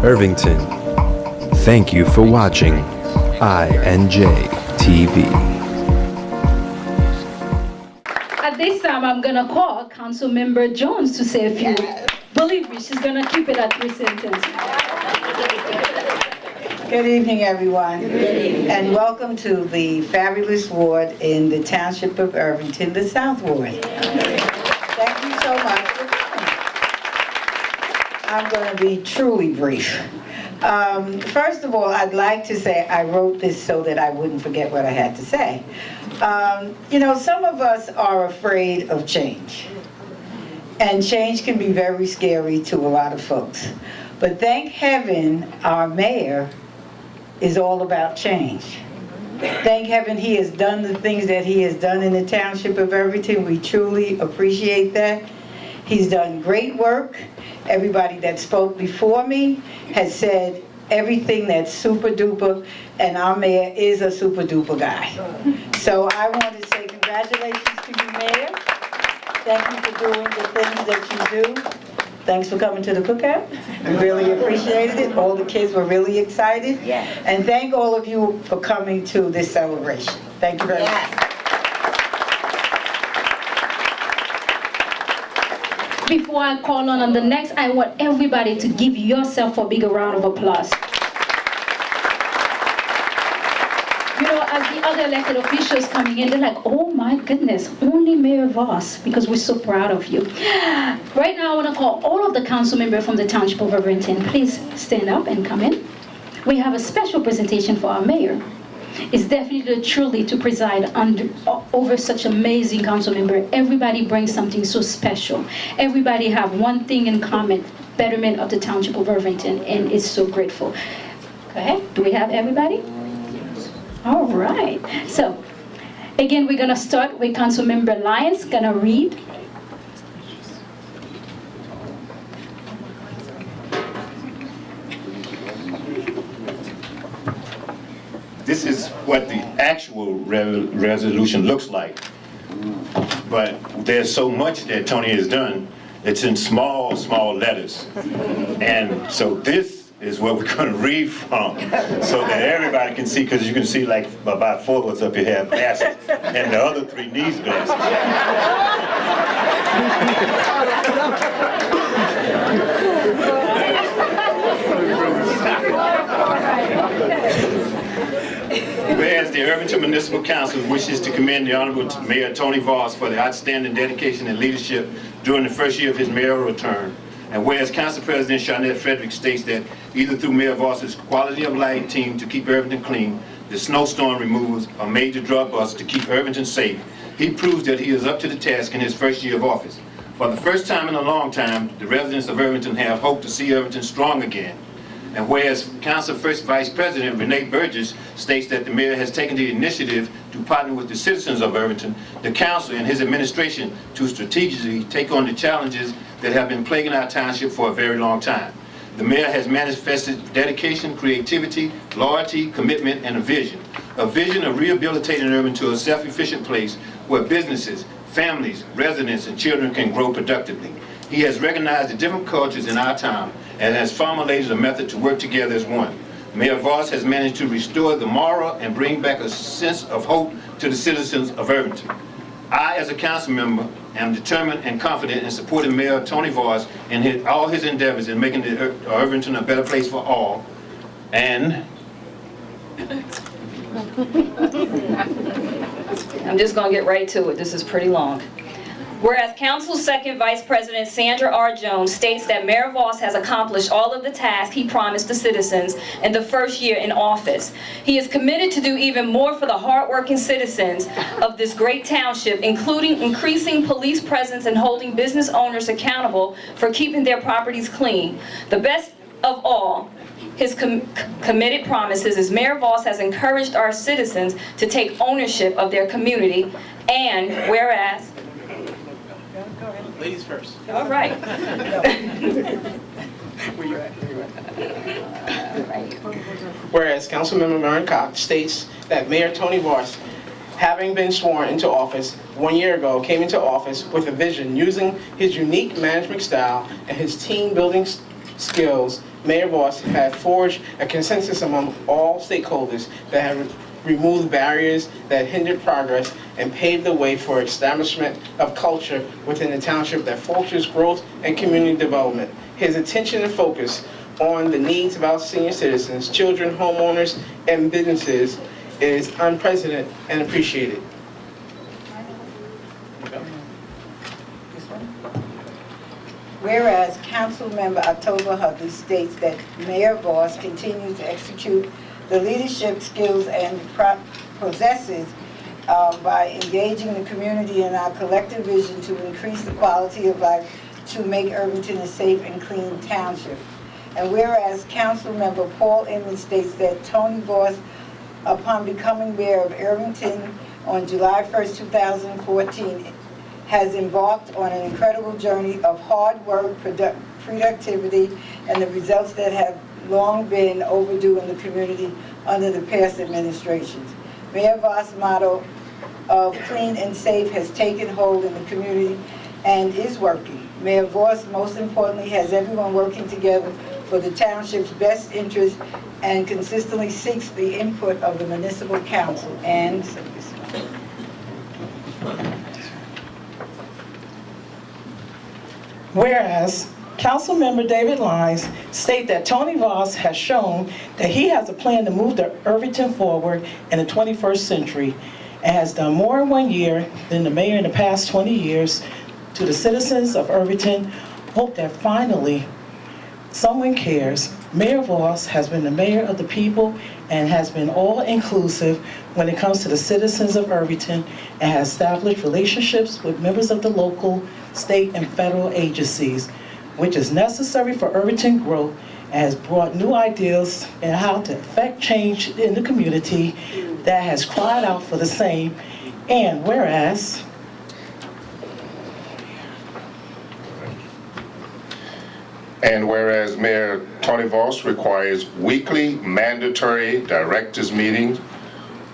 Irvington. Thank you for watching INJ TV. At this time, I'm gonna call Councilmember Jones to say a few. Believe me, she's gonna keep it at 3 sentences. Good evening, everyone. Good evening. And welcome to the fabulous ward in the Township of Irvington, the South Ward. Thank you so much for coming. I'm going to be truly brief. First of all, I'd like to say I wrote this so that I wouldn't forget what I had to say. You know, some of us are afraid of change. And change can be very scary to a lot of folks. But thank heaven our mayor is all about change. Thank heaven he has done the things that he has done in the Township of Irvington. We truly appreciate that. He's done great work. Everybody that spoke before me has said everything that's super duper, and our mayor is a super duper guy. So I want to say congratulations to you, Mayor. Thank you for doing the things that you do. Thanks for coming to the cookout. We really appreciated it. All the kids were really excited. Yeah. And thank all of you for coming to this celebration. Thank you very much. Before I call on the next, I want everybody to give yourself a bigger round of applause. You know, as the other elected officials coming in, they're like, oh my goodness, only Mayor Voss, because we're so proud of you. Right now, I want to call all of the council members from the Township of Irvington. Please stand up and come in. We have a special presentation for our mayor. It's definitely truly to preside over such amazing council member. Everybody brings something so special. Everybody have one thing in common, betterment of the Township of Irvington, and it's so grateful. Go ahead. Do we have everybody? All right. So, again, we're going to start with Councilmember Lyons, going to read. This is what the actual resolution looks like. But there's so much that Tony has done, it's in small, small letters. And so this is what we're going to read from so that everybody can see, because you can see like about 4 of us up here have glasses and the other 3 needs glasses. Whereas the Irvington Municipal Council wishes to commend the Honorable Mayor Tony Voss for the outstanding dedication and leadership during the first year of his mayoral term. And whereas Council President Sharnette Frederick states that either through Mayor Voss's quality of life team to keep Irvington clean, the snowstorm removals, a major drug bust to keep Irvington safe, he proves that he is up to the task in his first year of office. For the first time in a long time, the residents of Irvington have hope to see Irvington strong again. And whereas Council First Vice President Renee Burgess states that the mayor has taken the initiative to partner with the citizens of Irvington, the council and his administration to strategically take on the challenges that have been plaguing our township for a very long time. The mayor has manifested dedication, creativity, loyalty, commitment, and a vision of rehabilitating Irvington to a self-efficient place where businesses, families, residents, and children can grow productively. He has recognized the different cultures in our town and has formulated a method to work together as one. Mayor Voss has managed to restore the moral and bring back a sense of hope to the citizens of Irvington. I, as a council member, am determined and confident in supporting Mayor Tony Voss in all his endeavors in making Irvington a better place for all. And I'm just going to get right to it. This is pretty long. Whereas Council's second Vice President Sandra R. Jones states that Mayor Voss has accomplished all of the tasks he promised the citizens in the first year in office. He is committed to do even more for the hardworking citizens of this great township, including increasing police presence and holding business owners accountable for keeping their properties clean. The best of all, his committed promises is Mayor Voss has encouraged our citizens to take ownership of their community, and whereas ladies first. all right. Where you at? Whereas Councilmember Maren Cox states that Mayor Tony Voss, having been sworn into office 1 year ago, came into office with a vision using his unique management style and his team building skills Mayor Voss have forged a consensus among all stakeholders that have removed barriers that hindered progress and paved the way for establishment of culture within the township that fosters growth and community development. His attention and focus on the needs of our senior citizens, children, homeowners, and businesses is unprecedented and appreciated. Whereas Councilmember October Hudley states that Mayor Voss continues to execute the leadership skills and possesses by engaging the community in our collective vision to increase the quality of life to make Irvington a safe and clean township. And whereas Councilmember Paul Inman states that Tony Voss, upon becoming mayor of Irvington on July 1st, 2014, has embarked on an incredible journey of hard work, productivity, and the results that have long been overdue in the community under the past administrations. Mayor Voss' motto of clean and safe has taken hold in the community and is working. Mayor Voss, most importantly, has everyone working together for the township's best interest and consistently seeks the input of the municipal council. And whereas Councilmember David Lyons state that Tony Voss has shown that he has a plan to move the Irvington forward in the 21st century and has done more in 1 year than the mayor in the past 20 years. To the citizens of Irvington, hope that finally someone cares. Mayor Voss has been the mayor of the people and has been all-inclusive when it comes to the citizens of Irvington and has established relationships with members of the local, state, and federal agencies, which is necessary for Irvington growth and has brought new ideas in how to effect change in the community that has cried out for the same. And whereas Mayor Tony Voss requires weekly mandatory directors meetings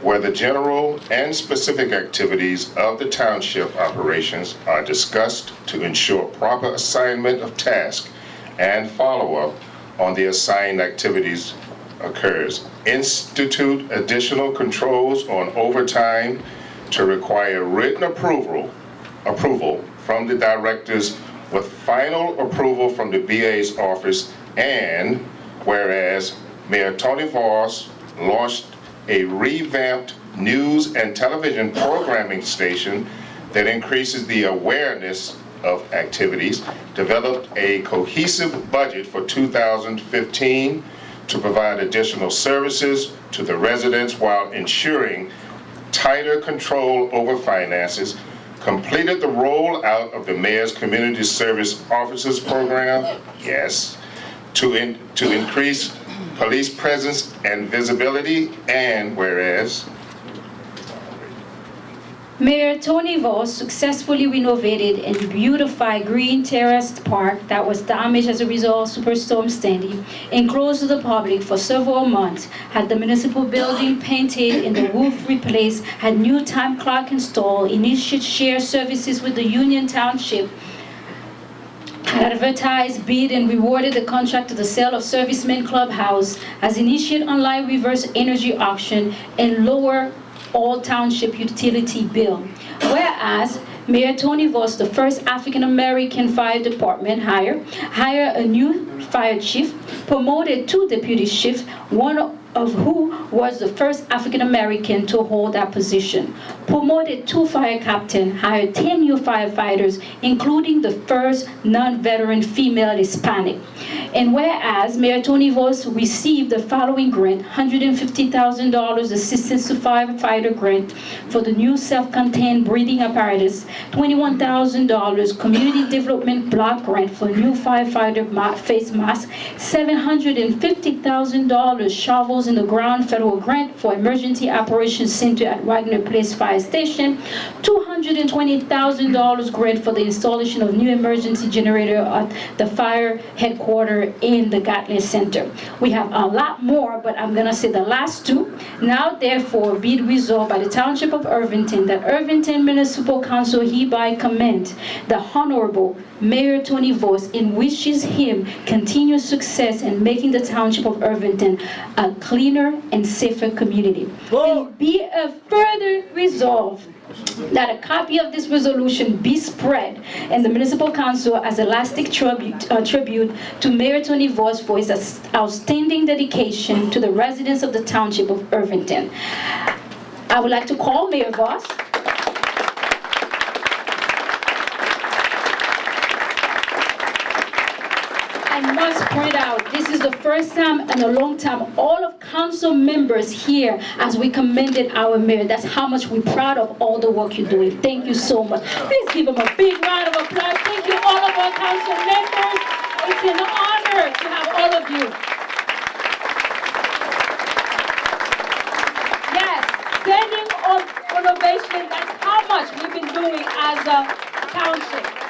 where the general and specific activities of the township operations are discussed to ensure proper assignment of tasks and follow-up on the assigned activities occurs. Institute additional controls on overtime to require written approval from the directors with final approval from the BA's office. And whereas Mayor Tony Voss launched a revamped news and television programming station that increases the awareness of activities, developed a cohesive budget for 2015 to provide additional services to the residents while ensuring tighter control over finances, completed the rollout of the Mayor's Community Service Officers Program, yes, to increase police presence and visibility. And whereas Mayor Tony Voss successfully renovated and beautified Green Terraced Park that was damaged as a result of Superstorm Sandy and closed to the public for several months, had the municipal building painted and the roof replaced, had new time clock installed, initiated shared services with the Union Township, advertised, bid, and rewarded the contract to the sale of Servicemen Clubhouse, has initiated online reverse energy auction, and lower all township utility bill. Whereas Mayor Tony Voss, the first African-American fire department hired a new fire chief, promoted 2 deputy chiefs, one of who was the first African-American to hold that position, promoted 2 fire captains, hired 10 new firefighters, including the first non-veteran female Hispanic. And whereas Mayor Tony Voss received the following grant: $150,000 assistance to firefighter grant for the new self-contained breathing apparatus, $21,000 community development block grant for new firefighter face masks, $750,000 shovels in the ground federal grant for emergency operations center at Wagner Place Fire Station, $220,000 grant for the installation of new emergency generator at the fire headquarters in the Gatlin Center. We have a lot more, but I'm gonna say the last 2. Now therefore be it resolved by the Township of Irvington that Irvington Municipal Council hereby commend the Honorable Mayor Tony Voss and wishes him continued success in making the Township of Irvington a cleaner and safer community. And be a further resolve that a copy of this resolution be spread in the Municipal Council as a lasting tribute to Mayor Tony Voss for his outstanding dedication to the residents of the Township of Irvington. I would like to call Mayor Voss. I must point out, this is the first time in a long time all of council members here as we commended our mayor. That's how much we're proud of all the work you're doing. Thank you so much. Please give him a big round of applause. Thank you all of our council members. It's an honor to have all of you. Yes, standing ovation, that's how much we've been doing as a township.